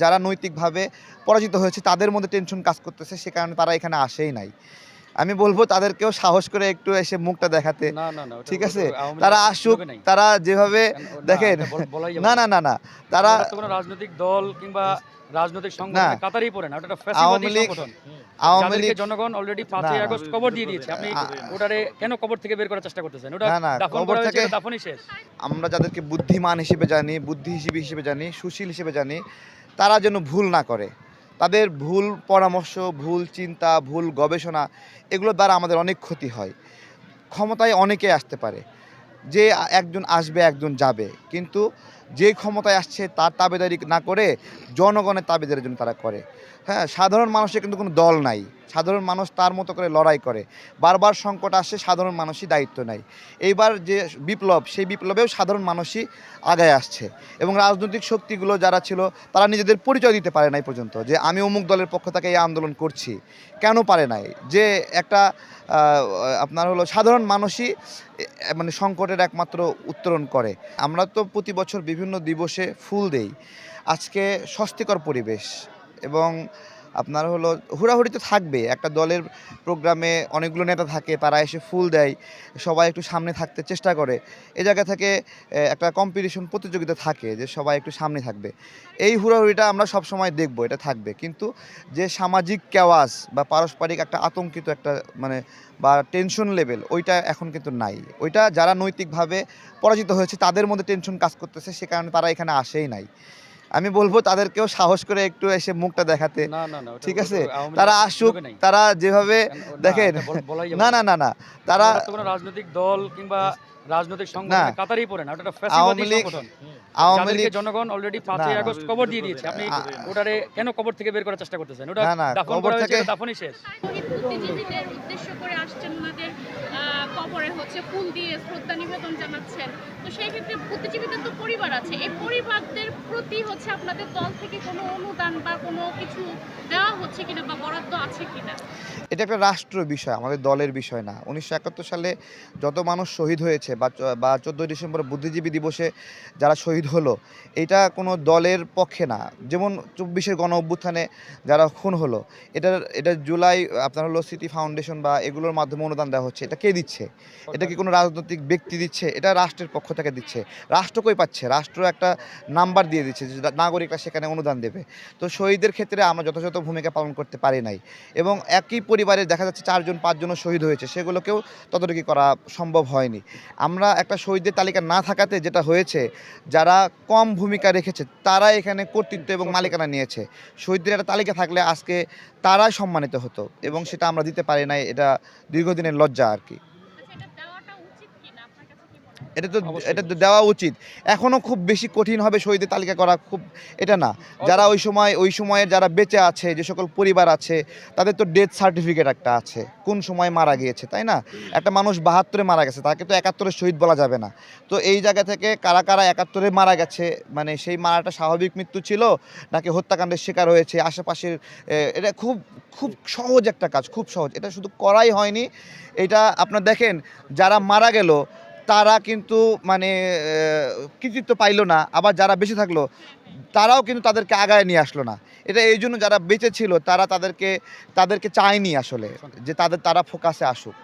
যারা নৈতিকভাবে পরাজিত হয়েছে তাদের মধ্যে টেনশন কাজ করতেছে, সে কারণে তারা এখানে আসেই নাই। আমি বলব তাদেরকেও সাহস করে একটু এসে মুখটা দেখাতে। না, না, না। ওটা ঠিক ওটা আছে? আওয়ামী তারা লীগের আসুক, সুযোগই নাই। তারা যেভাবে না, দেখেন এটা বলাই যাবে না, না। না, না, না। কারণ তারা ওটা তো কোনো রাজনৈতিক দল কিংবা রাজনৈতিক না, সংগঠনের কাতারেই পড়ে না। ওটা একটা ফ্যাসিবাদী আওয়ামী লীগ সংগঠন। আওয়ামী যাদেরকে লীগ জনগণ অলরেডি না, ৫ই না, আগস্ট কবর দিয়ে দিয়েছে। আপনি আ ওটারে কেন কবর থেকে বের করার চেষ্টা করতেছেন? ওটা না, না, দাফন কবর করা হয়েছে, থেকে এটা দাফনই শেষ। আমরা যাদেরকে বুদ্ধিমান হিসেবে জানি, বুদ্ধিজীবী হিসেবে জানি, সুশীল হিসেবে জানি, তারা যেন ভুল না করে। তাদের ভুল পরামর্শ, ভুল চিন্তা, ভুল গবেষণা এগুলোর দ্বারা আমাদের অনেক ক্ষতি হয়। ক্ষমতায় অনেকে আসতে পারে, যে একজন আসবে একজন যাবে, কিন্তু যে ক্ষমতায় আসছে তার তাবেদারি না করে জনগণের তাবেদারির জন্য তারা করে। হ্যাঁ, সাধারণ মানুষের কিন্তু কোনো দল নাই। সাধারণ মানুষ তার মতো করে লড়াই করে। বারবার সংকট আসে, সাধারণ মানুষই দায়িত্ব নেয়। এইবার যে বিপ্লব, সেই বিপ্লবেও সাধারণ মানুষই আগায় আসছে এবং রাজনৈতিক শক্তিগুলো যারা ছিল তারা নিজেদের পরিচয় দিতে পারে নাই পর্যন্ত, যে আমি অমুক দলের পক্ষ থেকে এই আন্দোলন করছি। কেন পারে নাই? যে একটা আপনার হলো সাধারণ মানুষই মানে সংকটের একমাত্র উত্তরণ করে। আমরা তো প্রতি বছর বিভিন্ন দিবসে ফুল দেই। আজকে স্বস্তিকর পরিবেশ এবং আপনার হলো হুড়াহুড়ি তো থাকবে। একটা দলের প্রোগ্রামে অনেকগুলো নেতা থাকে, তারা এসে ফুল দেয়, সবাই একটু সামনে থাকতে চেষ্টা করে। এ জায়গা থেকে একটা কম্পিটিশন, প্রতিযোগিতা থাকে যে সবাই একটু সামনে থাকবে। এই হুড়াহুড়িটা আমরা সবসময় দেখব, এটা থাকবে। কিন্তু যে সামাজিক কেওয়াস বা পারস্পরিক একটা আতঙ্কিত একটা মানে বা টেনশন লেভেল, ওইটা এখন কিন্তু নাই। ওইটা যারা নৈতিকভাবে পরাজিত হয়েছে তাদের মধ্যে টেনশন কাজ করতেছে, সে কারণে তারা এখানে আসেই নাই। আমি বলব তাদেরকেও সাহস করে একটু এসে মুখটা দেখাতে। না, না, না। ওটা ঠিক ওটা আছে? আওয়ামী তারা লীগের আসুক, সুযোগই নাই। তারা যেভাবে না, দেখেন এটা বলাই যাবে না, না। না, না, না। কারণ তারা ওটা তো কোনো রাজনৈতিক দল কিংবা রাজনৈতিক না, সংগঠনের কাতারেই পড়ে না। ওটা একটা ফ্যাসিবাদী আওয়ামী লীগ সংগঠন। আওয়ামী যাদেরকে লীগ জনগণ অলরেডি না, ৫ই না, আগস্ট কবর দিয়ে দিয়েছে। আপনি আ ওটারে কেন কবর থেকে বের করার চেষ্টা করতেছেন? ওটা না, না, দাফন কবর করা হয়েছে, থেকে এটা দাফনই শেষ। শহীদ বুদ্ধিজীবীদের উদ্দেশ্য করে আসছেন, ওনাদের কবরে ফুল দিয়ে শ্রদ্ধা নিবেদন জানাচ্ছেন। তো সেই ক্ষেত্রে বুদ্ধিজীবীদের তো পরিবার আছে, এই পরিবারদের প্রতি আপনাদের দল থেকে কোনো অনুদান বা কোনো কিছু দেওয়া হচ্ছে কিনা বা বরাদ্দ আছে কিনা? এটা একটা রাষ্ট্র বিষয়, আমাদের দলের বিষয় না। ১৯৭১ সালে যত মানুষ শহীদ হয়েছে বা ১৪ই ডিসেম্বর বুদ্ধিজীবী দিবসে যারা শহীদ হলো, এটা কোনো দলের পক্ষে না। যেমন ২৪-এর গণ-অভ্যুত্থানে যারা খুন হলো, এটা জুলাই আপনার হলো স্মৃতি ফাউন্ডেশন বা এগুলোর মাধ্যমে অনুদান দেওয়া হচ্ছে। এটা কে দিচ্ছে? এটা কি কোনো রাজনৈতিক ব্যক্তি দিচ্ছে? এটা রাষ্ট্রের পক্ষ থেকে দিচ্ছে। রাষ্ট্র কই পাচ্ছে? রাষ্ট্র একটা নাম্বার দিয়ে দিচ্ছে যে নাগরিকরা সেখানে অনুদান দেবে। তো শহীদদের ক্ষেত্রে আমরা যথাযথ ভূমিকা পালন করতে পারি নাই এবং একই পরিবারে দেখা যাচ্ছে ৪ জন ৫ জনও শহীদ হয়েছে, সেগুলোকেও তদারকি করা সম্ভব হয়নি। আমরা একটা শহীদদের তালিকা না থাকাতে যেটা হয়েছে, যারা কম ভূমিকা রেখেছে তারা এখানে কর্তৃত্ব এবং মালিকানা নিয়েছে। শহীদদের একটা তালিকা থাকলে আজকে তারাই সম্মানিত হতো এবং সেটা আমরা দিতে পারি নাই। এটা দীর্ঘদিনের লজ্জা আরকি। আচ্ছা, এটা দেওয়াটা উচিত কিনা আপনার কাছে কি মনে হয়? এটা তো অবশ্যই। এটা তো দেওয়া উচিত। এখনো খুব বেশি কঠিন হবে শহীদের তালিকা করা, খুব এটা না। যারা ওই সময়ের যারা বেঁচে আছে, যে সকল পরিবার আছে, তাদের তো ডেথ সার্টিফিকেট একটা আছে। কোন সময় মারা গিয়েছে, তাই না? একটা মানুষ ৭২-এ মারা গেছে, তাকে তো ৭১-এ শহীদ বলা যাবে না। তো এই জায়গা থেকে কারা, কারা ৭১-এ মারা গেছে, মানে সেই মারাটা স্বাভাবিক মৃত্যু ছিল নাকি হত্যাকাণ্ডের শিকার হয়েছে, আশেপাশের এটা খুব, খুব সহজ একটা কাজ, খুব সহজ। এটা শুধু করাই হয়নি। এটা আপনার দেখেন, যারা মারা গেল তারা কিন্তু মানে কৃতিত্ব পাইল না, আবার যারা বেঁচে থাকলো তারাও কিন্তু তাদেরকে আগায় নিয়ে আসলো না। এটা এইজন্য যারা বেঁচে ছিল তারা তাদেরকে চায়নি আসলে যে তারা ফোকাসে আসুক।